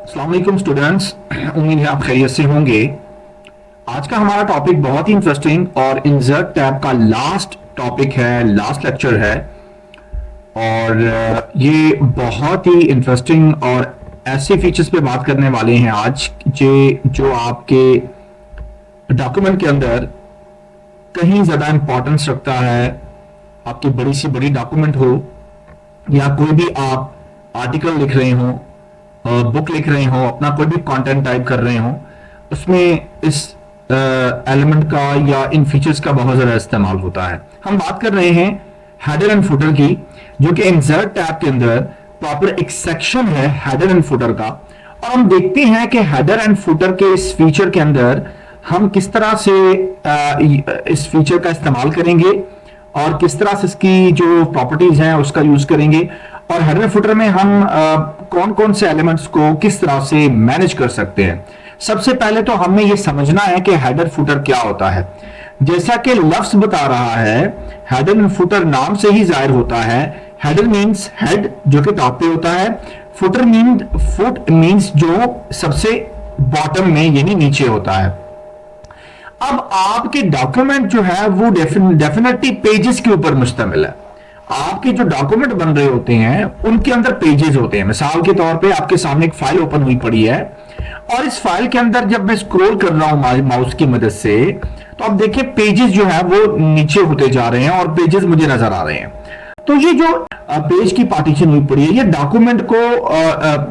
अस्सलाम वालेकुम स्टूडेंट्स, उम्मीद है आप खैरियत से होंगे। आज का हमारा टॉपिक बहुत ही इंटरेस्टिंग और इंसर्ट टैब का लास्ट टॉपिक है, लास्ट लेक्चर है। और ये बहुत ही इंटरेस्टिंग और ऐसे फीचर्स पे बात करने वाले हैं आज जो आपके डॉक्यूमेंट के अंदर कहीं ज़्यादा इंपॉर्टेंस रखता है। आपकी बड़ी सी बड़ी डॉक्यूमेंट हो या कोई भी आप आर्टिकल लिख रहे हो, बुक लिख रहे हो, अपना कोई भी कंटेंट टाइप कर रहे हो, उसमें इस एलिमेंट का या इन फीचर्स का बहुत ज़्यादा इस्तेमाल होता है। हम बात कर रहे हैं हेडर एंड फुटर की, जो कि इंसर्ट टैब के अंदर प्रॉपर एक सेक्शन है हेडर एंड फुटर का। और हम देखते हैं कि हेडर एंड फुटर के इस फीचर के अंदर हम किस तरह से इस फीचर का इस्तेमाल करेंगे और किस तरह से इसकी जो प्रॉपर्टीज हैं उसका यूज करेंगे, और हेडर एंड फुटर में हम कौन कौन से एलिमेंट्स को किस तरह से मैनेज कर सकते हैं। सबसे पहले तो हमें यह समझना है कि हेडर फुटर क्या होता है। जैसा कि लफ्ज बता रहा है, हेडर एंड फुटर नाम से ही जाहिर होता है। हेडर मींस हेड, जो कि टॉप पे होता है। फुटर फुट मींस जो सबसे बॉटम में यानी नीचे होता है। अब आपके डॉक्यूमेंट जो है वो डेफिनेटली पेजेस के ऊपर मुश्तमिल है। आपके जो डॉक्यूमेंट बन रहे होते हैं उनके अंदर पेजेस होते हैं। मिसाल के तौर पे आपके सामने एक फाइल ओपन हुई पड़ी है, और इस फाइल के अंदर जब मैं स्क्रॉल कर रहा हूं माउस की मदद से, तो आप देखिए पेजेस जो है वो नीचे होते जा रहे हैं और पेजेस मुझे नजर आ रहे हैं। तो ये जो पेज की पार्टीशन हुई पड़ी है, ये डॉक्यूमेंट को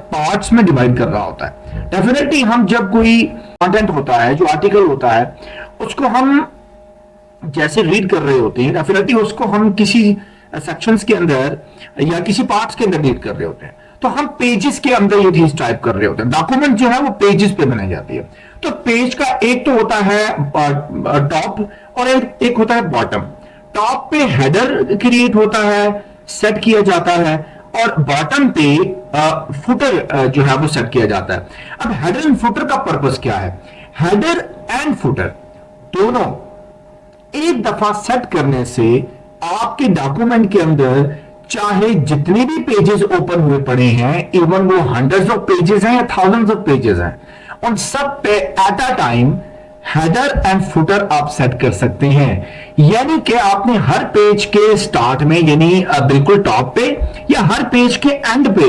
पार्ट्स में डिवाइड कर रहा होता है। डेफिनेटली हम जब कोई कंटेंट होता है, जो आर्टिकल होता है, उसको हम जैसे रीड कर रहे होते हैं, डेफिनेटली उसको हम किसी सेक्शंस के अंदर या किसी पार्ट्स के अंदर रीड कर रहे होते हैं, तो हम पेजेस के अंदर ये चीज टाइप कर रहे होते हैं। डॉक्यूमेंट जो है वो पेजेस पे बनाई जाती है। तो पेज का एक तो होता है टॉप और एक होता है बॉटम। टॉप पे हेडर क्रिएट होता है, सेट किया जाता है, और बॉटम पे फुटर जो है वो सेट किया जाता है। अब हेडर एंड फुटर का पर्पस क्या है? हेडर एंड फुटर दोनों एक दफा सेट करने से आपके डॉक्यूमेंट के अंदर चाहे जितने भी पेजेस ओपन हुए पड़े हैं, इवन वो हंड्रेड्स ऑफ पेजेस हैं या थाउजेंड्स ऑफ पेजेस हैं, उन सब पे at a time header and footer आप सेट कर सकते हैं। यानी कि आपने हर पेज के स्टार्ट में, यानी बिल्कुल टॉप पे, या हर पेज के एंड पे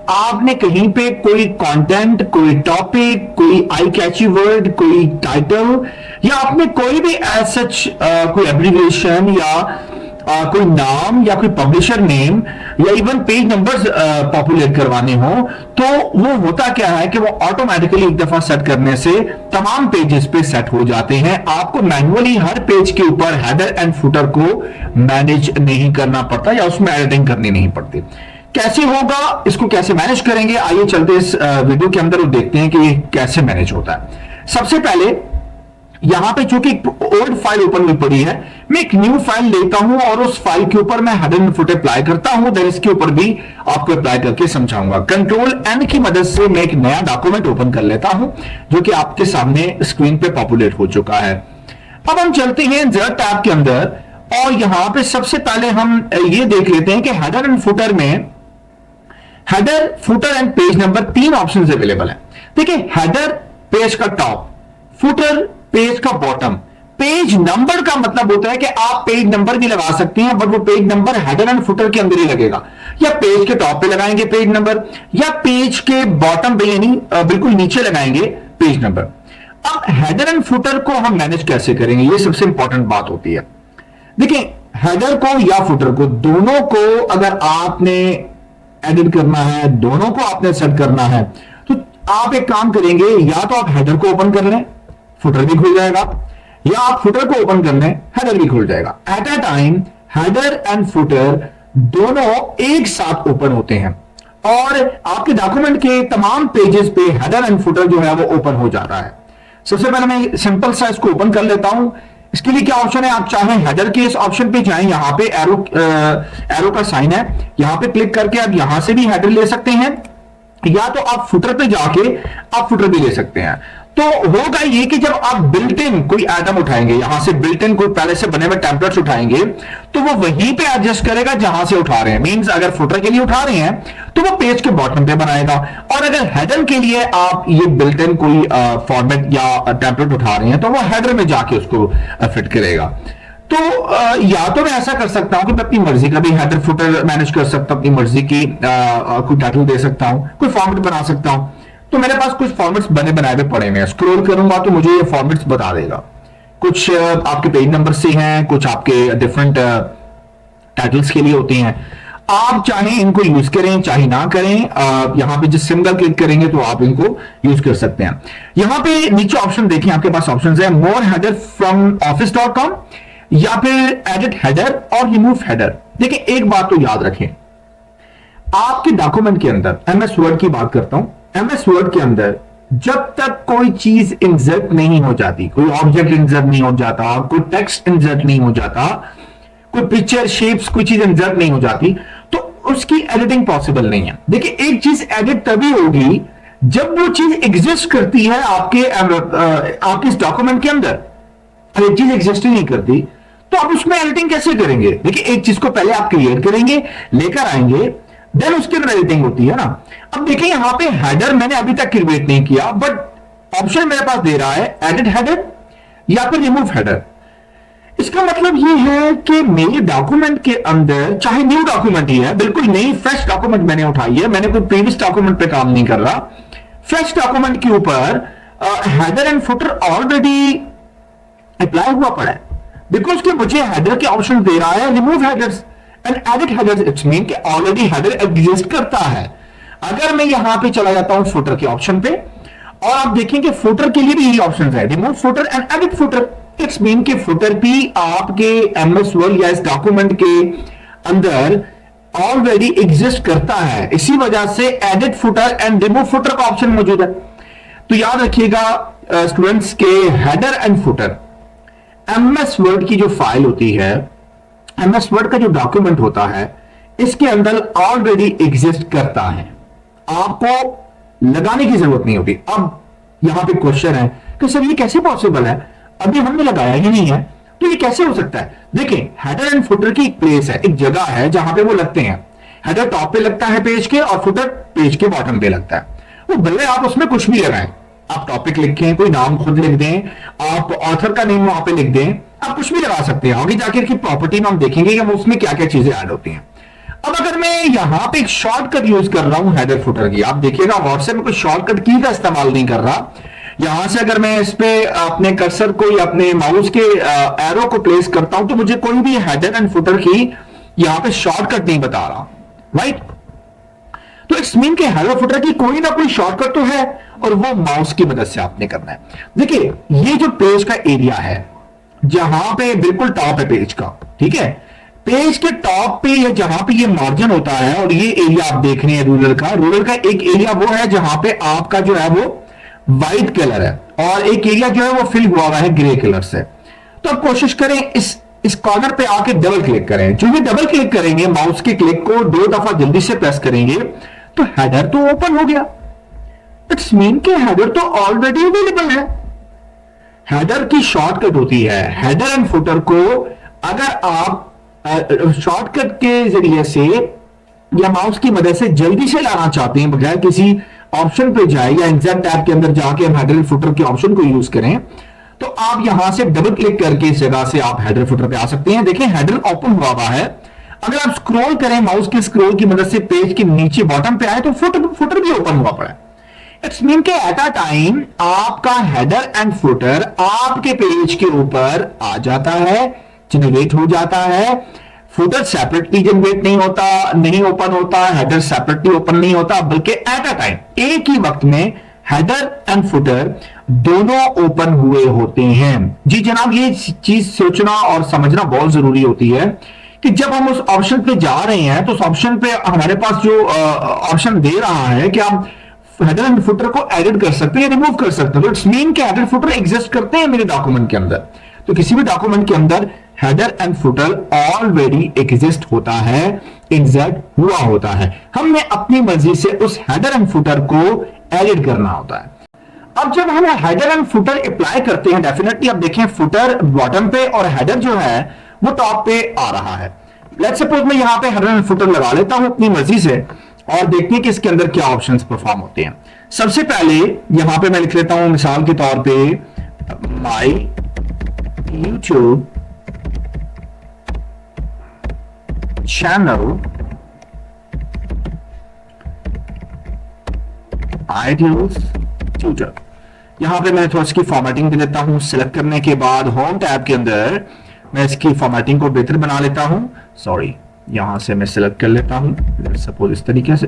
आपने कहीं पे कोई कंटेंट, कोई टॉपिक, कोई आई कैची वर्ड, कोई टाइटल, या आपने कोई भी एज सच कोई एब्रिविएशन या कोई नाम या कोई पब्लिशर नेम या इवन पेज नंबर्स पॉपुलेट करवाने हो, तो वो होता क्या है कि वो ऑटोमेटिकली एक दफा सेट करने से तमाम पेजेस पे सेट हो जाते हैं। आपको मैन्युअली हर पेज के ऊपर हेडर एंड फुटर को मैनेज नहीं करना पड़ता या उसमें एडिटिंग करनी नहीं पड़ती। कैसे होगा, इसको कैसे मैनेज करेंगे, आइए चलते इस वीडियो के अंदर और देखते हैं कि ये कैसे मैनेज होता है। सबसे पहले यहां पे चूंकि ओल्ड फाइल ओपन हुई पड़ी है, मैं एक न्यू फाइल लेता हूं और उस फाइल के ऊपर मैं हेडर एंड फुटर अप्लाई करता हूं। देन इसके ऊपर भी आपको अप्लाई करके समझाऊंगा। कंट्रोल एन की मदद से मैं एक नया डॉक्यूमेंट ओपन कर लेता हूं, जो कि आपके सामने स्क्रीन पे पॉपुलेट हो चुका है। अब हम चलते हैं इंसर्ट टैब के अंदर, और यहां पे सबसे पहले हम ये देख लेते हैं कि हेडर एंड फुटर में header, footer and page number तीन ऑप्शन अवेलेबल है। देखिए, हेडर पेज का टॉप, फुटर पेज का बॉटम। पेज नंबर का मतलब होता है कि आप पेज नंबर भी लगा सकते हैं, बट वो page number header and footer के अंदर ही लगेगा। या पेज के टॉप पे लगाएंगे पेज नंबर, या पेज के बॉटम पे यानी बिल्कुल नीचे लगाएंगे पेज नंबर। अब हेडर एंड फुटर को हम मैनेज कैसे करेंगे, ये सबसे इंपॉर्टेंट बात होती है। देखिए, हेडर को या फुटर को, दोनों को अगर आपने एडिट करना है, दोनों को आपने सेट करना है, तो आप एक काम करेंगे, या तो आप हेडर को ओपन कर लें, फुटर भी खुल जाएगा, या आप फुटर को ओपन कर लें, हेडर भी खुल जाएगा। At a time header and footer दोनों एक साथ ओपन होते हैं, और आपके डॉक्यूमेंट के तमाम पेजेस पे हेडर एंड फुटर जो है वो ओपन हो जा रहा है। सबसे पहले मैं सिंपल सा इसको ओपन कर लेता हूं। इसके लिए क्या ऑप्शन है, आप चाहें हेडर के इस ऑप्शन पे जाएं, यहां पे एरो का साइन है, यहां पे क्लिक करके आप यहां से भी हेडर ले सकते हैं, या तो आप फुटर पे जाके आप फुटर भी ले सकते हैं। तो होगा ये कि जब आप बिल्ट इन कोई आइटम उठाएंगे, यहां से बिल्ट इन कोई पहले से बने हुए टेम्पलेट्स उठाएंगे, तो वो वहीं पे एडजस्ट करेगा जहां से उठा रहे हैं। मींस अगर फुटर के लिए उठा रहे हैं तो वो पेज के बॉटम पे बनाएगा, और अगर हेडर के लिए आप ये बिल्ट इन कोई फॉर्मेट या टेम्पलेट उठा रहे हैं तो वो हेडर में जाके उसको फिट करेगा। तो या तो मैं ऐसा कर सकता हूं कि मैं अपनी मर्जी का भी हेडर फुटर मैनेज कर सकता हूं, अपनी मर्जी की कोई टाइटल दे सकता हूं, कोई फॉर्मेट बना सकता हूं। तो मेरे पास कुछ फॉर्मेट्स बने बनाए हुए पड़े हुए हैं, स्क्रॉल करूंगा तो मुझे ये फॉर्मेट्स बता देगा। कुछ आपके पेज नंबर से हैं, कुछ आपके डिफरेंट टाइटल्स के लिए होते हैं। आप चाहे इनको यूज करें चाहे ना करें, यहां पे जिस सिंगल क्लिक करेंगे तो आप इनको यूज कर सकते हैं। यहां पे नीचे ऑप्शन देखिए, आपके पास ऑप्शन है मोर हेडर फ्रॉम office.com या फिर एडिट हेडर और रिमूव हेडर। देखिए एक बात तो याद रखें, आपके डॉक्यूमेंट के अंदर, एमएस वर्ड की बात करता हूं, एमएस वर्ड के अंदर जब तक कोई चीज इंसर्ट नहीं हो जाती, कोई ऑब्जेक्ट इंसर्ट नहीं हो जाता, कोई टेक्स्ट इंसर्ट नहीं हो जाता, कोई पिक्चर शेप्स कोई चीज इंसर्ट नहीं हो जाती, तो उसकी एडिटिंग पॉसिबल नहीं है। देखिए एक चीज एडिट तभी होगी जब वो चीज एग्जिस्ट करती है आपके इस डॉक्यूमेंट के अंदर। अगर चीज एग्जिस्ट ही नहीं करती तो आप उसमें एडिटिंग कैसे करेंगे? देखिए एक चीज को पहले आप क्रिएट करेंगे, लेकर आएंगे, देन उसके अंदर एडिटिंग होती है ना। अब देखिए यहां पे हेडर मैंने अभी तक क्रिएट नहीं किया, बट ऑप्शन मेरे पास दे रहा है एडिट हेडर या फिर रिमूव हेडर। इसका मतलब ये है कि मेरे डॉक्यूमेंट के अंदर, चाहे न्यू डॉक्यूमेंट ही है, बिल्कुल नई फ्रेश डॉक्यूमेंट मैंने उठाई है, मैंने कोई प्रीवियस डॉक्यूमेंट पे काम नहीं कर रहा, फ्रेश डॉक्यूमेंट के ऊपर header and footer already apply हुआ पड़ा है। बिकॉज कि मुझे हेडर के ऑप्शन दे रहा है remove headers and edit headers, it's mean कि ऑलरेडी हेडर एग्जिस्ट करता है। अगर मैं यहां पे चला जाता हूं फुटर के ऑप्शन पे, और आप देखेंगे फुटर के लिए भी यही ऑप्शन है, remove footer and edit footer. It's mean कि फुटर भी आपके एमएस वर्ड या इस डॉक्यूमेंट के अंदर ऑलरेडी एग्जिस्ट करता है, इसी वजह से edit footer and remove footer का ऑप्शन मौजूद है। तो याद रखिएगा स्टूडेंट्स के header and footer, MS word की जो फाइल होती है, एमएस वर्ड का जो डॉक्यूमेंट होता है, इसके अंदर ऑलरेडी एग्जिस्ट करता है, आपको लगाने की जरूरत नहीं होती। अब यहां पे क्वेश्चन है कि सर ये कैसे पॉसिबल है, अभी हमने लगाया ही नहीं है, तो ये कैसे हो सकता है? देखिए हेडर एंड फुटर की एक प्लेस है, एक जगह है जहां पे वो लगते हैं। हेडर टॉप पे लगता है पेज के, और फुटर पेज के बॉटम पे लगता है। वो भले आप उसमें कुछ भी लगाएं, आप टॉपिक लिखें, कोई नाम खुद लिख दें, आप ऑथर का नेम वहां पे लिख दें, आप कुछ भी लगा सकते हैं। आगे जाकर की प्रॉपर्टी में हम देखेंगे कि उसमें क्या क्या चीजें ऐड होती हैं। अब अगर मैं यहां पे एक शॉर्टकट यूज कर रहा हूं हेडर फुटर की, आप देखिएगा व्हाट्सएप में कोई शॉर्टकट की का इस्तेमाल नहीं कर रहा। यहां से अगर मैं इस पे अपने कर्सर को या अपने माउस के एरो को प्लेस करता हूं तो मुझे कोई भी हेडर एंड फुटर की यहां पे शॉर्टकट नहीं बता रहा, राइट? तो इट्स मीन के हेडर फुटर की कोई ना कोई शॉर्टकट तो है, और वो माउस की मदद से आपने करना है। देखिए ये जो पेज का एरिया है, जहां पे बिल्कुल टॉप है पेज का, ठीक है, पेज के टॉप पे या जहां पे ये मार्जिन होता है, और ये एरिया आप देख रहे हैं रूलर का एक एरिया वो है जहां पे आपका जो है वो व्हाइट कलर है, और एक एरिया जो है वो फिल हुआ हुआ है ग्रे कलर से। तो आप कोशिश करें इस कॉर्नर पे आके डबल क्लिक करें। जो भी डबल क्लिक करेंगे, माउस के क्लिक को 2 दफा जल्दी से प्रेस करेंगे तो हेडर तो ओपन हो गया। इट्स मीन के हेडर तो ऑलरेडी अवेलेबल है। हेडर की शॉर्टकट होती है। हेडर एंड फुटर को अगर आप शॉर्टकट के जरिए से या माउस की मदद से जल्दी से लाना चाहते हैं, बजाय किसी ऑप्शन पे जाए या इंसर्ट टैब के अंदर जाके हम हेडर एंड फुटर के ऑप्शन को यूज करें, तो आप यहां से डबल क्लिक करके इस जगह से आप हेडर फुटर पे आ सकते हैं। देखिए हेडर ओपन हुआ है। अगर आप स्क्रॉल करें माउस के स्क्रॉल की मदद से पेज के नीचे बॉटम पे आए तो फुटर भी ओपन हुआ पड़ा है। इट्स मीन के एट अ टाइम आपका हेडर एंड फुटर आपके पेज के ऊपर आ जाता है, जनरेट हो जाता है। फुटर सेपरेटली जनरेट नहीं होता, नहीं ओपन होता, हेडर सेपरेटली ओपन नहीं होता, बल्कि एट अ टाइम एक ही वक्त में हेडर एंड फुटर दोनों ओपन हुए होते हैं। जी जनाब, ये चीज सोचना और समझना बहुत जरूरी होती है कि जब हम उस ऑप्शन पे जा रहे हैं तो उस ऑप्शन पे हमारे पास जो ऑप्शन दे रहा है कि आप हेडर एंड फुटर को एडिट कर सकते हैं, रिमूव कर सकते हैं। तो इट्स मीन के हेडर फुटर एग्जिस्ट करते हैं मेरे डॉक्यूमेंट के अंदर। तो किसी भी डॉक्यूमेंट के अंदर header and footer already exist होता है, इंसर्ट हुआ होता है। हमने अपनी मर्जी से उस हेडर एंड फुटर को एडिट करना होता है। अब जब हम हेडर एंड फुटर अप्लाई करते हैं, डेफिनेटली अब देखें फुटर बॉटम पे और हेडर जो है वो टॉप पे आ रहा है। लेट्स सपोज मैं यहां पे हेडर एंड फुटर लगा लेता हूं अपनी मर्जी से और देखते हैं कि इसके अंदर क्या ऑप्शंस परफॉर्म होते हैं। सबसे पहले यहां पे मैं लिख लेता हूं मिसाल के तौर पे my YouTube channel ideals tutor. यहां पे मैं थोड़ा इसकी फॉर्मेटिंग दे देता हूं। सिलेक्ट करने के बाद होम टैब के अंदर मैं इसकी फॉर्मेटिंग को बेहतर बना लेता हूं। सॉरी, यहां से मैं सिलेक्ट कर लेता हूं लेट्स सपोज इस तरीके से,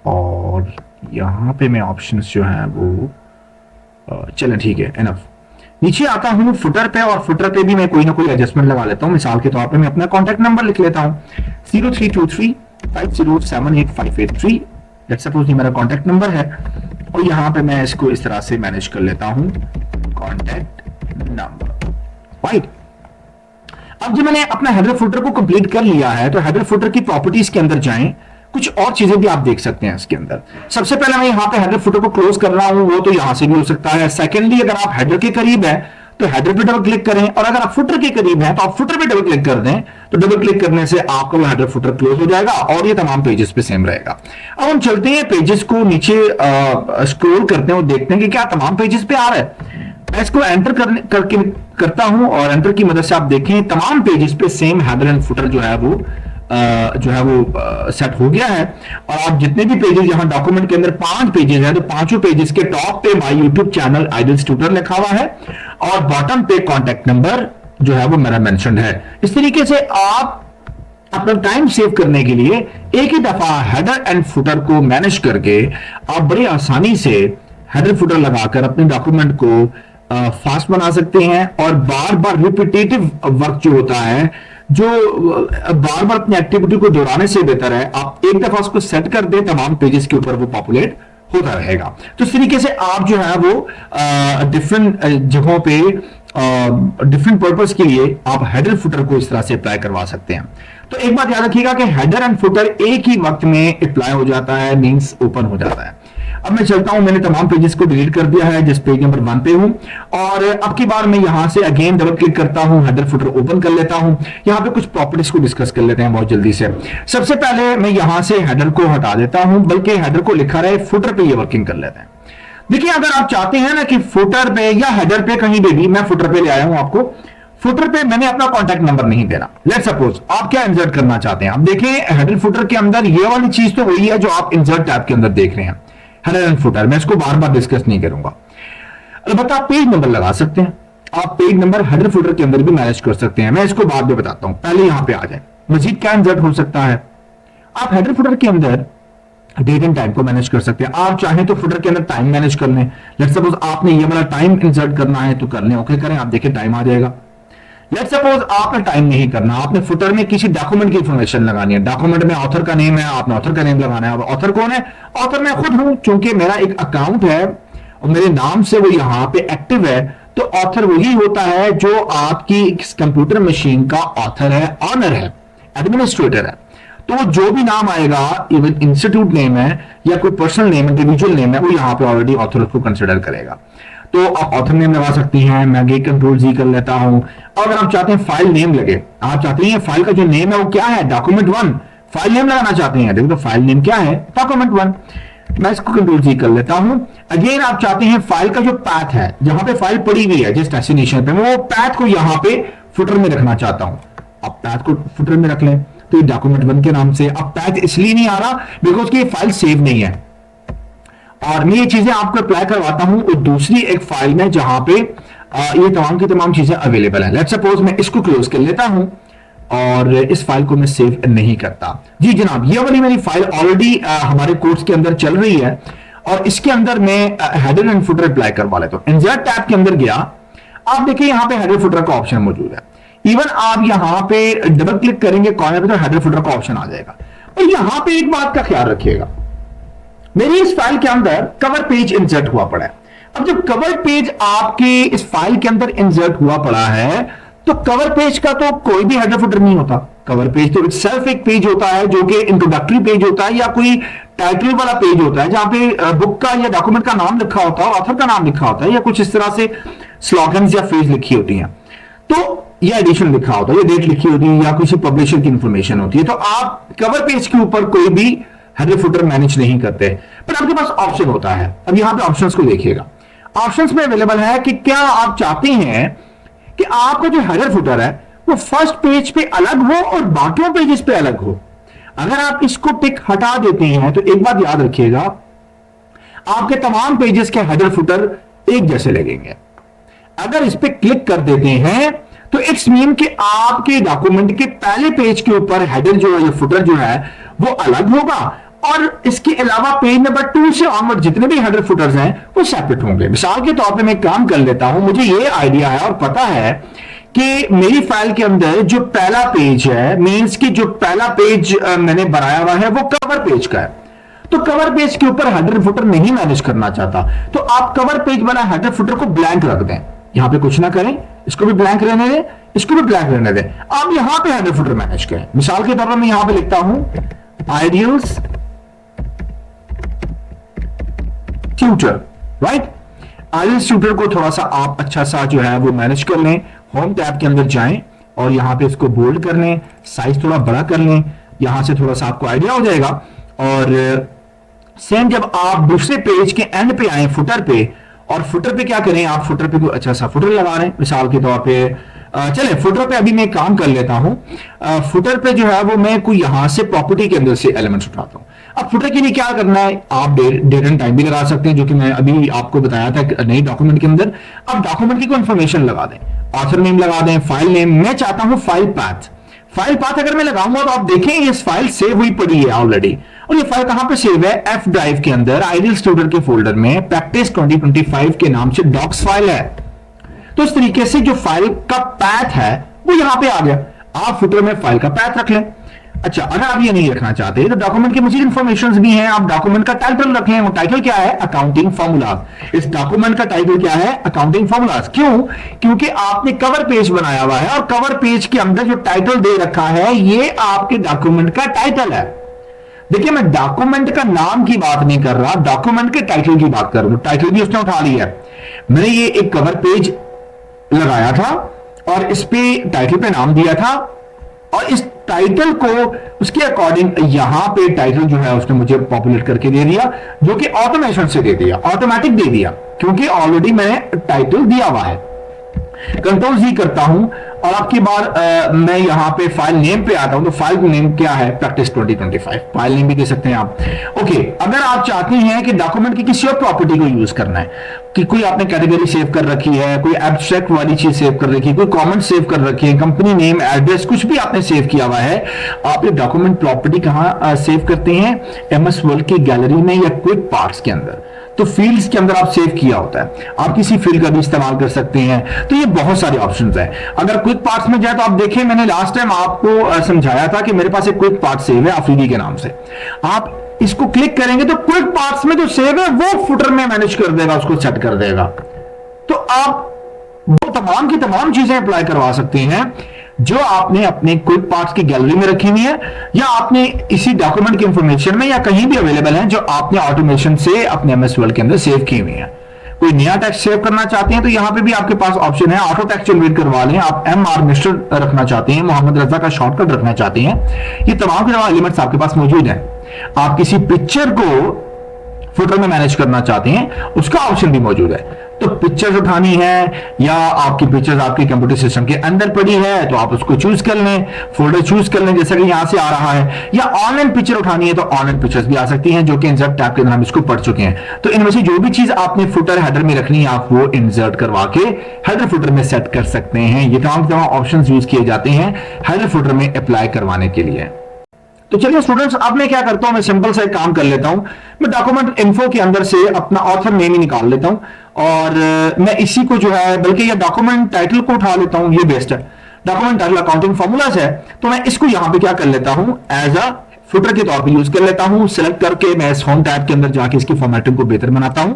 और यहां पे मैं ऑप्शंस जो हैं वो चलें ठीक है इनफ। नीचे आता हूं फुटर पे, और फुटर पे भी मैं कोई ना कोई एडजस्टमेंट लगा लेता हूं। मिसाल के तौर पे मैं अपना कॉन्टैक्ट नंबर लिख लेता हूं 0323507858 लेट्स सपोज ये मेरा कॉन्टैक्ट नंबर है, और यहां पे मैं इसको इस तरह से मैनेज कर लेता हूं कॉन्टैक्ट नंबर, राइट। अब जब मैंने अपना हेडर फुटर को कंप्लीट कर लिया है तो हेडर फुटर की प्रॉपर्टीज के अंदर जाएं, कुछ और चीजें भी आप देख सकते हैं इसके अंदर। सबसे पहले मैं यहां पे हेडर फुटर को क्लोज कर रहा हूं, वो तो यहां से भी हो सकता है। सेकेंडली अगर आप हेडर के करीब है तो हेडर पे डबल क्लिक करें, और अगर आप फुटर के करीब हैं तो आप फुटर पे डबल क्लिक कर दें, तो डबल क्लिक करने से आपका वो हेडर फुटर क्लोज हो जाएगा और ये तमाम पेजेस पे सेम रहेगा। अब हम चलते हैं पेजेस को नीचे स्क्रॉल करते हैं और देखते हैं कि क्या तमाम पेजेस पे आ रहा है। मैं इसको एंटर करता हूं, और एंटर की मदद से आप देखें तमाम पेजेस पे सेम हेडर एंड फुटर जो है वो सेट हो गया है। और आप जितने भी पेजेस यहां डॉक्यूमेंट के अंदर 5 पेजेस हैं, तो पांचों पेजेस के टॉप पे my YouTube channel ideals tutor लिखा हुआ है, और बॉटम पे कॉन्टैक्ट नंबर जो है वो मेरा मेंशन्ड है। इस तरीके से आप अपना टाइम सेव करने के लिए एक ही दफा हेडर एंड फुटर को मैनेज करके आप बड़ी आसानी से हेडर फुटर लगाकर अपने डॉक्यूमेंट को फास्ट बना सकते हैं, और बार बार रिपीटेटिव वर्क जो होता है, जो बार बार अपनी एक्टिविटी को दोहराने से बेहतर है आप एक दफा उसको सेट कर दें, तमाम पेजेस के ऊपर वो पॉपुलेट होता रहेगा। तो इस तरीके से आप जो है वो डिफरेंट जगहों पे डिफरेंट पर्पस के लिए आप हेडर फुटर को इस तरह से अप्लाई करवा सकते हैं। तो एक बात याद रखिएगा कि हेडर एंड फुटर एक ही वक्त में अप्लाई हो जाता है, मींस ओपन हो जाता है। अब मैं चलता हूं, मैंने तमाम पेजेस को डिलीट कर दिया है जिस पेज नंबर 1 पे हूं, और अब की बार मैं यहां से अगेन डबल क्लिक करता हूं, हेडर फुटर ओपन कर लेता हूं। यहां पे कुछ प्रॉपर्टीज को डिस्कस कर लेते हैं बहुत जल्दी से। सबसे पहले मैं यहां से हेडर को हटा देता हूं, बल्कि हेडर को लिखा रहे फुटर पे ये वर्किंग कर लेते हैं। देखिए अगर आप चाहते हैं ना कि फुटर पे या हेडर पे कहीं पे भी, मैं फुटर पे ले आया हूं आपको, फुटर पे मैंने अपना कॉन्टैक्ट नंबर नहीं देना। लेट्स सपोज आप क्या इंसर्ट करना चाहते हैं, आप देखें हेडर फुटर के अंदर ये वाली चीज तो वही है जो आप इंसर्ट टैब के अंदर देख रहे हैं, हेडर एंड फुटर। मैं इसको बार बार डिस्कस नहीं करूंगा। अलबत्ता आप पेज नंबर लगा सकते हैं, आप पेज नंबर हेडर फुटर के अंदर भी मैनेज कर सकते हैं, मैं इसको बाद में बताता हूं। पहले यहां पे आ जाए, मजीद क्या इंसर्ट हो सकता है, आप हेडर फुटर के अंदर डेट एंड टाइम को मैनेज कर सकते हैं। आप चाहें तो फुटर के अंदर टाइम मैनेज कर लें। लेट्स सपोज आपने ये वाला टाइम इंसर्ट करना है तो कर लें, ओके करें, आप देखिए टाइम आ जाएगा। लेट्स सपोज आपने टाइम नहीं करना, आपने फुटर में किसी डॉक्यूमेंट की इंफॉर्मेशन लगानी है, डॉक्यूमेंट में ऑथर का नेम है, आपने ऑथर का नेम लगाना है। अब ऑथर कौन है, ऑथर मैं खुद हूं, क्योंकि मेरा एक अकाउंट है और मेरे नाम से वो यहां पे एक्टिव है। तो ऑथर वही होता है जो आपकी कंप्यूटर मशीन का ऑथर है, ऑनर है, एडमिनिस्ट्रेटर है। तो जो भी नाम आएगा, इवन इंस्टीट्यूट नेम है या कोई पर्सनल नेम, इंडिविजुअल नेम है, वो यहां पे ऑलरेडी ऑथर उसको कंसिडर करेगा। तो आप ऑथर नेम लगा सकती हैं, मैं आगे कंट्रोल जी कर लेता हूं। अगर आप चाहते हैं फाइल नेम लगे, आप चाहते हैं फाइल का जो नेम है वो क्या है, डॉक्यूमेंट 1 फाइल नेम लगाना चाहते हैं, देखो तो फाइल नेम क्या है, डॉक्यूमेंट 1। मैं इसको कंट्रोल जी कर लेता हूं। अगेन आप चाहते हैं फाइल का जो पैथ है, जहां पे फाइल पड़ी हुई है जिस डेस्टिनेशन पे, वो पैथ को यहां पे फुटर में रखना चाहता हूं। आप पैथ को फुटर में रख लें, तो ये डॉक्यूमेंट 1 के नाम से। अब पैथ इसलिए नहीं आ रहा बिकॉज की फाइल सेव नहीं है, और मैं ये चीजें आपको अप्लाई करवाता हूं और दूसरी एक फाइल में जहां पे ये तमाम की तमाम चीजें अवेलेबल है। लेट्स सपोज मैं इसको क्लोज कर लेता हूं और इस फाइल को मैं सेव नहीं करता। जी जनाब, ये वाली मेरी फाइल ऑलरेडी हमारे कोर्स के अंदर चल रही है, और इसके अंदर मैं हेडर एंड फुटर अप्लाई करवा लेता हूं। इंसर्ट टैब के अंदर गया, आप देखिए यहां पे हेडर फुटर का ऑप्शन मौजूद है। इवन आप यहां पे डबल क्लिक करेंगे कॉर्नर पे तो हेडर फुटर का ऑप्शन आ जाएगा। और यहां पे एक बात का ख्याल रखिएगा, मेरी इस फाइल के अंदर कवर पेज इंसर्ट हुआ पड़ा है। अब जब कवर पेज आपकी इस फाइल के अंदर इंसर्ट हुआ पड़ा है, तो कवर पेज का तो कोई भी हेडर फुटर नहीं होता। कवर पेज तो सेल्फ एक पेज होता है जो कि इंट्रोडक्टरी पेज होता है या कोई टाइटल वाला पेज होता है जहां पे बुक का या डॉक्यूमेंट का नाम लिखा होता है, ऑथर का नाम लिखा होता है या कुछ इस तरह से स्लोगन्स या फ्रेज लिखी होती हैं। तो ये एडिशन लिखा होता है, ये डेट लिखी होती है या किसी पब्लिशर की इंफॉर्मेशन होती है। तो आप कवर पेज के ऊपर कोई भी हेडर फुटर मैनेज नहीं करते, पर आपके पास ऑप्शन होता है। अब यहां पे ऑप्शंस को देखिएगा, ऑप्शंस में अवेलेबल है कि क्या आप चाहते हैं कि आपका जो हेडर फुटर है वो फर्स्ट पेज पे अलग हो और बाकियों पेजेस पे अलग हो। अगर आप इसको टिक हटा देते हैं तो एक बात याद रखिएगा, आपके तमाम पेजेस के हेडर फुटर एक जैसे लगेंगे। अगर इस पे क्लिक कर देते हैं तो इट्स मीन कि आपके डॉक्यूमेंट के पहले पेज के ऊपर हेडर जो है या फुटर जो है वो अलग होगा और इसके अलावा पेज नंबर 2 से ऑनवर्ड जितने भी हेडर फुटर्स हैं वो सेपरेट होंगे। मिसाल के तौर पे मैं काम कर लेता हूं, मुझे ये आइडिया है और पता है कि मेरी फाइल के अंदर जो पहला पेज है, मींस की जो पहला पेज मैंने बनाया हुआ है वो कवर पेज का है। तो कवर पेज के ऊपर हेडर फुटर नहीं मैनेज करना चाहता तो आप कवर पेज वाला हेडर फुटर को ब्लैंक रख दें, यहां पे कुछ ना करें, इसको भी ब्लैंक रहने दें, इसको भी ब्लैंक रहने दें। आप यहां पे हेडर फुटर मैनेज करें। मिसाल के तौर पर मैं यहां पे लिखता हूं ideals tutor, right. Ideals tutor को थोड़ा सा आप अच्छा सा जो है वो मैनेज कर लें। होम टैब के अंदर जाएं और यहां पे इसको बोल्ड कर लें, साइज थोड़ा बड़ा कर लें, यहां से थोड़ा सा आपको आइडिया हो जाएगा। और सेम जब आप दूसरे पेज के एंड पे आए फुटर पे, और फुटर पे क्या करें, आप फुटर पे कोई अच्छा सा फुटर लगा रहे हैं। मिसाल के तौर पे चले फुटर पे अभी मैं काम कर लेता हूं। फुटर पे जो है वो मैं कोई यहां से प्रॉपर्टी के अंदर से एलिमेंट्स उठाता हूं। अब फुटर के लिए क्या करना है, आप डेट एंड टाइम भी लगा सकते हैं, जो कि मैं अभी आपको बताया था नई डॉक्यूमेंट के अंदर। अब डॉक्यूमेंट की कोई इंफॉर्मेशन लगा दें, ऑथर नेम लगा दें, फाइल नेम। मैं चाहता हूं फाइल पाथ। फाइल पाथ अगर मैं लगाऊंगा तो आप देखें ये फाइल सेव हुई पड़ी है ऑलरेडी, और ये फाइल कहां पे सेव है, एफ ड्राइव के अंदर आइडियल्स ट्यूटर के फोल्डर में प्रैक्टिस 2025 के नाम से डॉक्स फाइल है। तो इस तरीके से जो फाइल का पैथ है वो यहां पे आ गया। आप फुटर में फाइल का पैथ रख लें। अच्छा, अगर आप ये नहीं रखना चाहते तो डॉक्यूमेंट की मजीद इंफॉर्मेशन भी हैं। आप डॉक्यूमेंट का टाइटल रख लें। वो टाइटल क्या है, अकाउंटिंग फॉर्मूलाज। इस डॉक्यूमेंट का टाइटल क्या है, अकाउंटिंग फॉर्मूलाज। क्यों, क्योंकि आपने कवर पेज बनाया हुआ है और कवर पेज के अंदर जो टाइटल दे रखा है ये आपके डॉक्यूमेंट का टाइटल है। देखिए, मैं डॉक्यूमेंट का नाम की बात नहीं कर रहा, डॉक्यूमेंट के टाइटल की बात कर रहा हूं। टाइटल भी उसने उठा लिया है। मैंने ये एक कवर पेज लगाया था और इस पे टाइटल पे नाम दिया था, और इस टाइटल को उसके अकॉर्डिंग यहां पे टाइटल जो है उसने मुझे पॉपुलेट करके दे दिया, जो कि ऑटोमेशन से दे दिया, ऑटोमेटिक दे दिया, क्योंकि ऑलरेडी मैंने टाइटल दिया हुआ है। कंट्रोल जी करता हूं और आपकी बार मैं यहां पे फाइल नेम पे आता हूं। तो फाइल नेम क्या है, प्रैक्टिस 2025। फाइल नेम भी दे सकते हैं आप। ओके, अगर आप चाहते हैं कि डॉक्यूमेंट की किसी और प्रॉपर्टी को यूज करना है, कि कोई आपने कैटेगरी सेव कर रखी है, कोई एब्स्ट्रैक्ट वाली चीज सेव कर रखी है, कोई कमेंट सेव कर रखी है, कंपनी नेम, एड्रेस, कुछ भी आपने सेव किया हुआ है, आप ये डॉक्यूमेंट प्रॉपर्टी कहां सेव करते हैं, एमएस वर्ड की गैलरी में या क्विक पार्ट्स के अंदर। तो फील्ड्स के अंदर आप सेव किया होता है, आप किसी फील्ड का भी इस्तेमाल कर सकते हैं। तो ये बहुत सारे ऑप्शंस हैं। अगर क्विक पार्ट्स में जाए तो आप देखें, मैंने लास्ट टाइम आपको समझाया था कि मेरे पास एक क्विक पार्ट सेव है अफरीदी के नाम से। आप इसको क्लिक करेंगे तो क्विक पार्ट्स में जो सेव है वो फुटर में मैनेज कर देगा, उसको सेट कर देगा। तो आप वो तमाम की तमाम चीजें अप्लाई करवा सकते हैं जो आपने अपने क्विक पार्ट्स की गैलरी में रखी हुई है, या आपने इसी डॉक्यूमेंट की इंफॉर्मेशन में या कहीं भी अवेलेबल है, जो आपने ऑटोमेशन से अपने एमएस वर्ड के अंदर सेव की हुई है। कोई नया टेक्स्ट सेव करना चाहते हैं तो यहां पे भी आपके पास ऑप्शन है, ऑटो टेक्स्ट जनरेट करवा लें। आप MR मिस्टर रखना चाहते हैं, मोहम्मद रजा का शॉर्टकट रखना चाहते हैं, ये तमाम के तमाम एलिमेंट्स आपके पास मौजूद हैं। आप किसी पिक्चर को फुटर में मैनेज करना चाहते हैं, उसका ऑप्शन भी मौजूद है। तो पिक्चर्स उठानी है या आपकी पिक्चर्स आपके कंप्यूटर सिस्टम के अंदर पड़ी है तो आप उसको चूज कर लें, फोल्डर चूज कर लें जैसा कि यहां से आ रहा है, या ऑनलाइन पिक्चर उठानी है तो ऑनलाइन पिक्चर्स भी आ सकती हैं, जो कि इंसर्ट टैब के अंदर हम इसको पढ़ चुके हैं। तो इनमें से जो भी चीज आपने फुटर हेडर में रखनी है आप वो इंसर्ट करवा के हेडर फुटर में सेट कर सकते हैं। ये तमाम ऑप्शन यूज किए जाते हैं हेडर फुटर में अप्लाई करवाने के लिए। तो चलिए स्टूडेंट्स, अब मैं क्या करता हूं, मैं सिंपल सा एक काम कर लेता हूं। मैं डॉक्यूमेंट इन्फो के अंदर से अपना ऑथर नेम ही निकाल लेता हूं और मैं इसी को जो है, बल्कि ये डॉक्यूमेंट टाइटल को उठा लेता हूं, ये बेस्ट है। डॉक्यूमेंट टाइटल अकाउंटिंग फॉर्मूलाज है, तो मैं इसको यहां पे क्या कर लेता हूं, एज अ फुटर के तौर पे यूज कर लेता हूं। सिलेक्ट करके मैं इस होम टैब के अंदर जाके इसकी फॉर्मेटिंग को बेहतर बनाता हूं।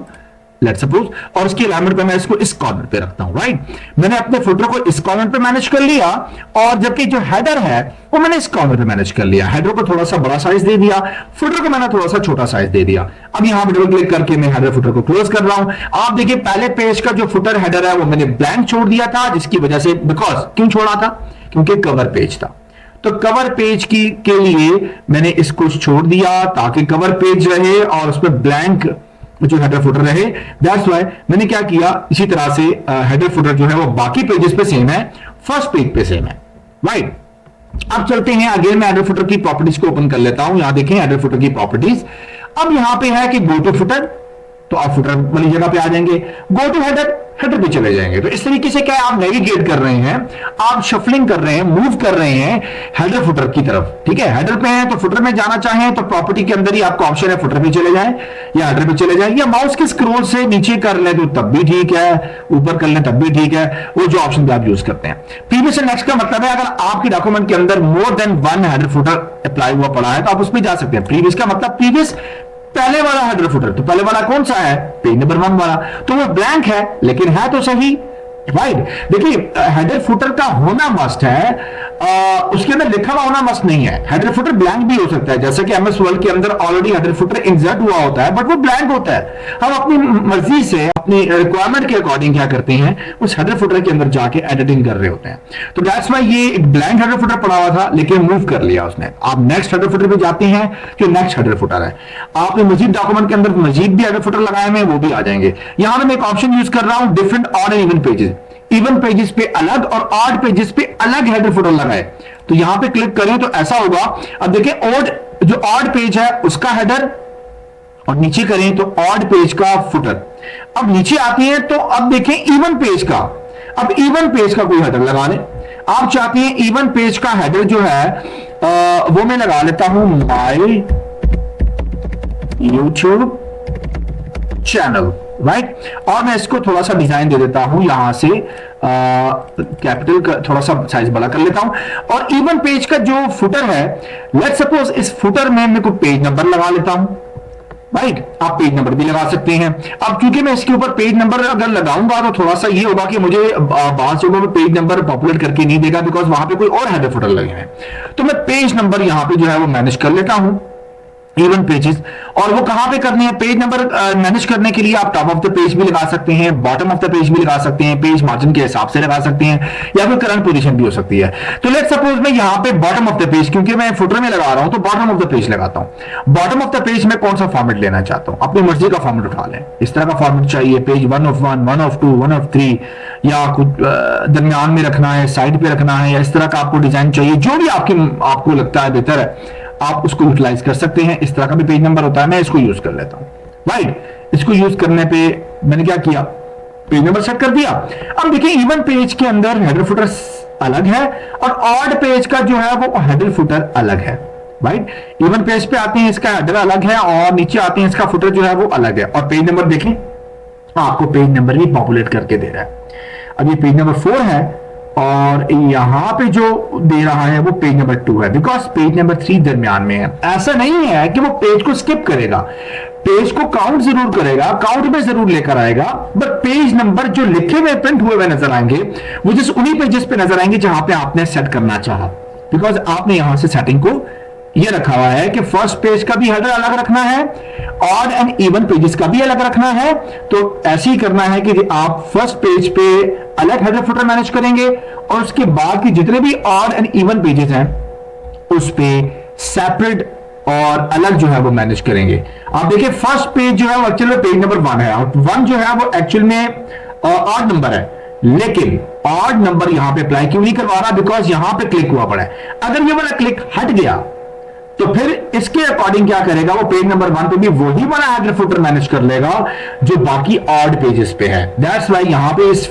लेट्स सपोज, और इसकी अलाइनमेंट पे मैं इसको इस कॉर्नर पे रखता हूं, राइट। मैंने अपने फुटर को इस कॉर्नर पे मैनेज कर लिया, और जबकि जो हेडर है वो मैंने इस कॉर्नर पे मैनेज कर लिया। हेडर को थोड़ा सा बड़ा साइज दे दिया, फुटर को मैंने थोड़ा सा छोटा साइज दे दिया। अब यहां पर डबल क्लिक करके मैं हेडर फुटर को क्लोज कर रहा हूं। आप देखिए पहले पेज का जो फुटर हेडर है वो मैंने ब्लैंक छोड़ दिया था, जिसकी वजह से, बिकॉज क्यों छोड़ा था, क्योंकि कवर पेज था। तो कवर पेज के लिए मैंने इसको छोड़ दिया ताकि कवर पेज रहे और उसमें ब्लैंक जो हेडर फुटर रहे। दैट्स व्हाई मैंने क्या किया, इसी तरह से हेडर फुटर जो है वो बाकी पेजेस पे सेम है, फर्स्ट पेज पे सेम है, राइट। अब चलते हैं आगे, मैं हेडर फुटर की प्रॉपर्टीज को ओपन कर लेता हूं। यहां देखें हेडर फुटर की प्रॉपर्टीज। अब यहां पे है कि गो टू फुटर, तो आप फुटर वाली जगह पे आ जाएंगे, गो टू हेडर, हेडर पे चले जाएंगे। तो इस तरीके से क्या है, आप नेविगेट कर रहे हैं, आप शफलिंग कर रहे हैं, मूव कर रहे हैं हेडर फुटर की तरफ, ठीक है। हेडर पे हैं तो फुटर में जाना चाहें तो प्रॉपर्टी के अंदर ही आपका ऑप्शन है, फुटर पे चले जाएं या हेडर पे चले जाएं, या माउस के स्क्रॉल से नीचे कर लें तो तब भी ठीक है, ऊपर कर लें तब भी ठीक है, वो जो ऑप्शन आप यूज करते हैं। प्रीवियस एंड नेक्स्ट का मतलब है अगर आपके डॉक्यूमेंट के अंदर more than one header footer apply हुआ पड़ा है तो आप उस पर जा सकते हैं। प्रीवियस का मतलब प्रीवियस पहले वाला हेडर फुटर, तो पहले वाला कौन सा है, पेज नंबर 1 वाला, तो वो ब्लैंक है लेकिन है तो सही, राइट। देखिए हेडर फुटर का होना मस्ट है, उसके अंदर लिखा हुआ होना मस्ट नहीं है। हेडर फुटर ब्लैंक भी हो सकता है, जैसे कि एमएस वर्ड के अंदर ऑलरेडी हेडर फुटर इंसर्ट हुआ होता है बट वो ब्लैंक होता है। हम अपनी मर्जी से अपनी रिक्वायरमेंट के अकॉर्डिंग क्या करते हैं, उस हेडर फुटर के अंदर जाके एडिटिंग कर रहे होते हैं। तो दैट्स व्हाई ये एक ब्लैंक हेडर फुटर पड़ा हुआ था लेकिन मूव कर लिया उसने। आप नेक्स्ट हेडर फुटर पे जाते हैं, जो नेक्स्ट हेडर फुटर है, आपने मजीद डॉक्यूमेंट के अंदर मजीद भी हेडर फुटर लगाए हुए, वो भी आ जाएंगे। यहां पर मैं एक ऑप्शन यूज कर रहा हूं, different odd and even pages. Even pages पे अलग और ऑड पेजेस पे अलग हेडर फुटर लगाए, तो यहां पे क्लिक करें तो ऐसा होगा। अब देखिए ऑड, जो ऑड पेज है उसका हेडर, और नीचे करें तो ऑड पेज का फुटर। अब नीचे आती है तो अब देखें इवन पेज का, अब इवन पेज का कोई हेडर लगा लें। आप चाहते हैं इवन पेज का हेडर जो है वो मैं लगा लेता हूं, माय यूट्यूब चैनल, राइट। और मैं इसको थोड़ा सा डिजाइन दे देता हूं, यहां से कैपिटल का थोड़ा सा साइज बड़ा कर लेता हूं। और इवन पेज का जो फुटर है, लेट्स सपोज इस फुटर में मैं कोई पेज नंबर लगा लेता हूं, राइट। आप पेज नंबर भी लगा सकते हैं। अब क्योंकि मैं इसके ऊपर पेज नंबर अगर लगाऊंगा तो थोड़ा सा ये होगा कि मुझे बाहर जगहों पे पेज नंबर पॉपुलेट करके नहीं देगा, बिकॉज वहां पे कोई और हेडर फुटर लगे हैं। तो मैं पेज नंबर यहां पे जो है वो मैनेज कर लेता हूं, इवन पेजेस। और वो कहां पे करनी है, पेज नंबर मैनेज करने के लिए आप टॉप ऑफ द पेज भी लगा सकते हैं, बॉटम ऑफ द पेज भी लगा सकते हैं, पेज मार्जिन के हिसाब से लगा सकते हैं, या फिर करंट पोजीशन भी हो सकती है। तो लेट्स सपोज मैं यहां पे बॉटम ऑफ द पेज, क्योंकि मैं फुटर में लगा रहा हूं तो बॉटम ऑफ द पेज लगाता हूं। बॉटम ऑफ द पेज में कौन सा फॉर्मेट लेना चाहता हूं, अपनी मर्जी का फॉर्मेट उठा लें। इस तरह का फॉर्मेट चाहिए, पेज 1 of 1, 1 of 2, 1 of 3, या कुछ दरमियान में रखना है, साइड पे रखना है, या इस तरह का आपको डिजाइन चाहिए, जो भी आपको लगता है बेहतर है आप उसको यूटिलाइज कर सकते हैं। इस तरह का भी पेज नंबर होता है, मैं इसको यूज कर लेता हूं, राइट। इसको यूज करने पे मैंने क्या किया, पेज नंबर सेट कर दिया। अब देखिए इवन पेज के अंदर हेडर फुटर अलग है और ऑड पेज का जो है वो हेडर फुटर अलग है, राइट। इवन पेज पे आते हैं इसका हेडर अलग है और नीचे आते हैं इसका फुटर जो है वो अलग है। और पेज नंबर देखें, आपको पेज नंबर भी पॉपुलेट करके दे रहा है। अब ये पेज नंबर 4 है और यहां पे जो दे रहा है वो पेज नंबर 2 है, बिकॉज पेज नंबर 3 दरमियान में है। ऐसा नहीं है कि वो पेज को स्किप करेगा, पेज को काउंट जरूर करेगा, काउंट में जरूर लेकर आएगा, बट पेज नंबर जो लिखे हुए प्रिंट हुए हुए नजर आएंगे वो जिस उन्हीं पेजेस पे नजर आएंगे जहां पे आपने सेट करना चाहा, बिकॉज आपने यहां से सेटिंग को ये रखा हुआ है कि फर्स्ट पेज का भी हेडर अलग रखना है, ऑड एंड इवन पेजेस का भी अलग रखना है। तो ऐसे ही करना है कि आप फर्स्ट पेज पे अलग हेडर फुटर मैनेज करेंगे और उसके बाद की जितने भी ऑड एंड इवन पेजेस हैं उस पे सेपरेट और अलग जो है वो मैनेज करेंगे। आप देखिए फर्स्ट पेज जो है वो एक्चुअल में पेज नंबर 1 है और 1 जो है वो एक्चुअल में ऑड नंबर है, लेकिन ऑड नंबर यहां पे अप्लाई क्यों नहीं करवा रहा, बिकॉज यहां पे क्लिक हुआ पड़ा है। अगर ये वाला क्लिक हट गया तो फिर इसके अकॉर्डिंग क्या करेगा, वो पेज नंबर 1 पे भी वही वाला हेडर फुटर मैनेज कर लेगा जो बाकी ऑड पेजेस पे है। दैट्स व्हाई यहां पे इस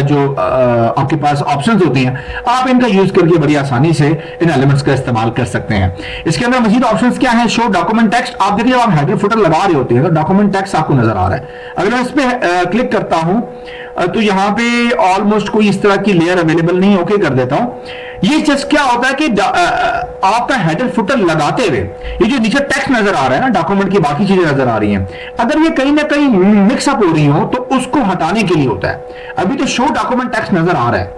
जो आपके पास ऑप्शंस होते हैं आप इनका यूज करके बड़ी आसानी से इन एलिमेंट्स का इस्तेमाल कर सकते हैं। इसके अंदर मजीद ऑप्शंस क्या है, शो डॉक्यूमेंट टेक्स्ट। आप देखिए जब आप हेडर फुटर लगा रहे होते हैं तो डॉक्यूमेंट टेक्स्ट आपको नजर आ रहा है। अगर मैं इस पे क्लिक करता हूं तो यहाँ पे ऑलमोस्ट कोई इस तरह की लेयर अवेलेबल नहीं, ओके कर देता हूं। ये जस्ट क्या होता है कि आपका हेडर फुटर लगाते हुए ये जो नीचे टेक्स्ट नजर आ रहा है ना, डॉक्यूमेंट की बाकी चीजें नजर आ रही हैं, अगर ये कहीं ना कहीं मिक्सअप हो रही हो तो उसको हटाने के लिए होता है। अभी तो शो डॉक्यूमेंट टेक्स्ट नजर आ रहा है,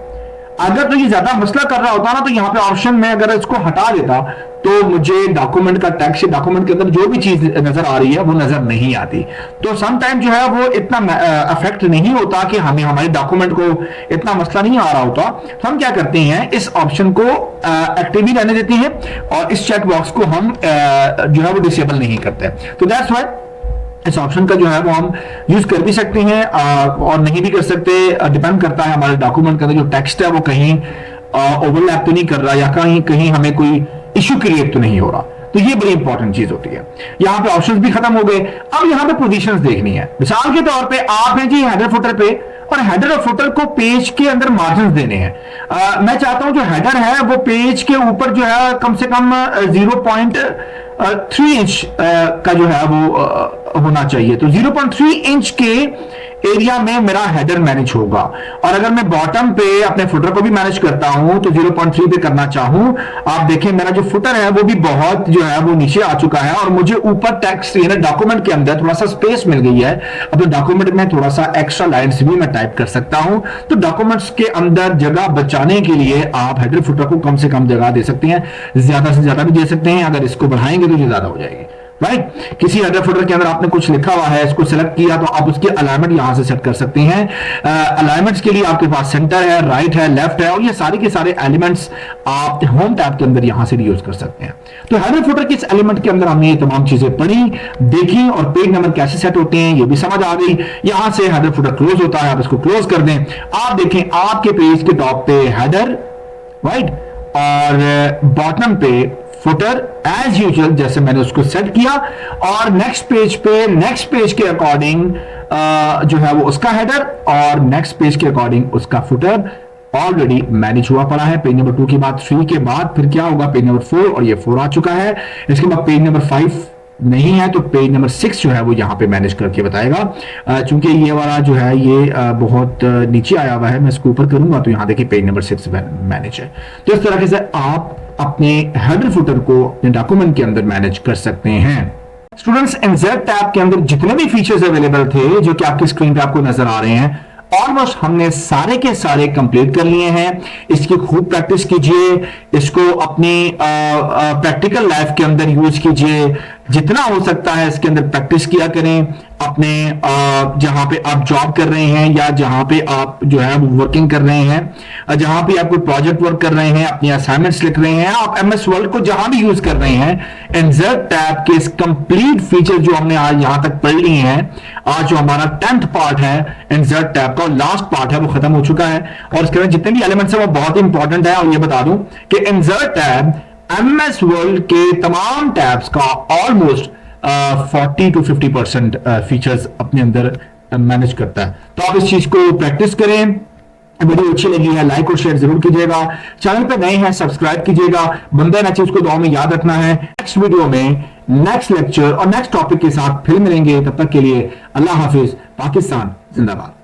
अगर तो ये ज्यादा मसला कर रहा होता ना तो यहाँ पे ऑप्शन में अगर इसको हटा देता तो मुझे डॉक्यूमेंट का टेक्स्ट, डॉक्यूमेंट के अंदर जो भी चीज नजर आ रही है वो नजर नहीं आती। तो सम टाइम जो है वो इतना अफेक्ट नहीं होता कि हमें हमारे डॉक्यूमेंट को इतना मसला नहीं आ रहा होता। तो हम क्या करते हैं, इस ऑप्शन को एक्टिव ही रहने देते हैं और इस चेक बॉक्स को हम जो है वो डिसेबल नहीं करते। तो दैट्स व्हाई इस ऑप्शन का जो है वो हम यूज कर भी सकते हैं और नहीं भी कर सकते, डिपेंड करता है हमारे डॉक्यूमेंट के अंदर जो टेक्स्ट है वो कहीं ओवरलैप तो नहीं कर रहा या कहीं कहीं हमें कोई इश्यू क्रिएट तो नहीं हो रहा। तो ये बड़ी इंपॉर्टेंट चीज होती है। यहाँ पे ऑप्शंस भी खत्म हो गए, अब यहाँ पे पोजीशंस देखनी है। मिसाल के तौर पे आप हैं जी हेडर फुटर पे और हेडर और फुटर को पेज के अंदर मार्जिन देने हैं। मैं चाहता हूं जो हेडर है वो पेज के ऊपर जो है कम से कम 0.3 इंच का जो है वो होना चाहिए। तो 0.3 इंच के एरिया में मेरा हेडर मैनेज होगा। और अगर मैं बॉटम पे अपने फुटर को भी मैनेज करता हूं तो 0.3 पे करना चाहूं, आप देखें मेरा जो फुटर है वो भी बहुत जो है वो नीचे आ चुका है और मुझे ऊपर टेक्स्ट यानी डॉक्यूमेंट के अंदर थोड़ा सा स्पेस मिल गई है। अब डॉक्यूमेंट में थोड़ा सा एक्स्ट्रा लाइन्स भी मैं टाइप कर सकता हूं। तो डॉक्यूमेंट्स के अंदर जगह बचाने के लिए आप हेडर फुटर को कम से कम जगह दे सकते हैं, ज्यादा से ज्यादा भी दे सकते हैं। अगर इसको बढ़ाएंगे तो ये ज्यादा हो जाएगी, राइट। किसी हेडर फुटर के अंदर आपने कुछ लिखा हुआ है, इसको सिलेक्ट किया तो आप उसकी अलाइनमेंट यहां से सेट कर सकते हैं। अलाइनमेंट्स के लिए आपके पास सेंटर है, राइट है, लेफ्ट है और ये सारे के सारे एलिमेंट्स आप होम टैब के अंदर यहां से यूज कर सकते हैं। तो हेडर फुटर के इस एलिमेंट के अंदर हमने ये तमाम चीजें पढ़ी, देखी और पेज नंबर कैसे सेट होते हैं ये भी समझ आ गई। यहां से हेडर फुटर क्लोज होता है, आप इसको क्लोज कर दें। आप देखें आपके पेज के टॉप पे हेडर, राइट, और बॉटम पे फुटर एज यूजुअल जैसे मैंने उसको सेट किया और नेक्स्ट पेज के अकॉर्डिंग जो है वो उसका हेडर और नेक्स्ट पेज के अकॉर्डिंग उसका फुटर ऑलरेडी मैनेज हुआ पड़ा है। पेज नंबर 2 के बाद 3 के बाद फिर क्या होगा, पेज नंबर 4 और ये 4 आ चुका है। इसके बाद पेज नंबर 5 नहीं है तो पेज नंबर 6 जो है वो यहां पे मैनेज करके बताएगा। चूंकि ये वाला जो है ये बहुत नीचे आया हुआ है, मैं इसको ऊपर करूंगा तो यहां देखिए पेज नंबर 6 मैनेज है। तो इस तरह से आप अपने हेडर फुटर को अपने डॉक्यूमेंट के अंदर मैनेज कर सकते हैं। स्टूडेंट्स, इंसर्ट टैब के अंदर जितने भी फीचर्स अवेलेबल थे जो कि आपकी स्क्रीन पे आपको नजर आ रहे हैं, ऑलमोस्ट हमने सारे के सारे कंप्लीट कर लिए हैं। इसकी खूब प्रैक्टिस कीजिए, इसको अपनी प्रैक्टिकल लाइफ के अंदर यूज कीजिए, जितना हो सकता है इसके अंदर प्रैक्टिस किया करें। अपने जहां पे आप जॉब कर रहे हैं या जहां पे आप जो है वर्किंग कर रहे हैं, जहां पे आप कोई प्रोजेक्ट वर्क कर रहे हैं, अपनी असाइनमेंट्स लिख रहे हैं, आप एमएस वर्ड को जहां भी यूज कर रहे हैं, इंसर्ट टैब के कंप्लीट फीचर जो हमने आज यहां तक पढ़ लिए हैं, आज जो हमारा 10th पार्ट है इंसर्ट टैब का, लास्ट पार्ट है वो खत्म हो चुका है। और इसके अंदर जितने भी एलिमेंट्स है वो बहुत ही इंपॉर्टेंट है। और ये बता दूं कि इंसर्ट टैब एमएस वर्ल्ड के तमाम टैब्स का ऑलमोस्ट 40 to 50% फीचर्स अपने अंदर मैनेज करता है। तो आप इस चीज को प्रैक्टिस करें। वीडियो अच्छी लगी है लाइक और शेयर जरूर कीजिएगा, चैनल पे नए हैं सब्सक्राइब कीजिएगा। बंदा ना चीज को दुआ में याद रखना है। नेक्स्ट वीडियो में नेक्स्ट लेक्चर और नेक्स्ट टॉपिक के साथ फिर मिलेंगे, तब तक के लिए अल्लाह हाफिज। पाकिस्तान जिंदाबाद।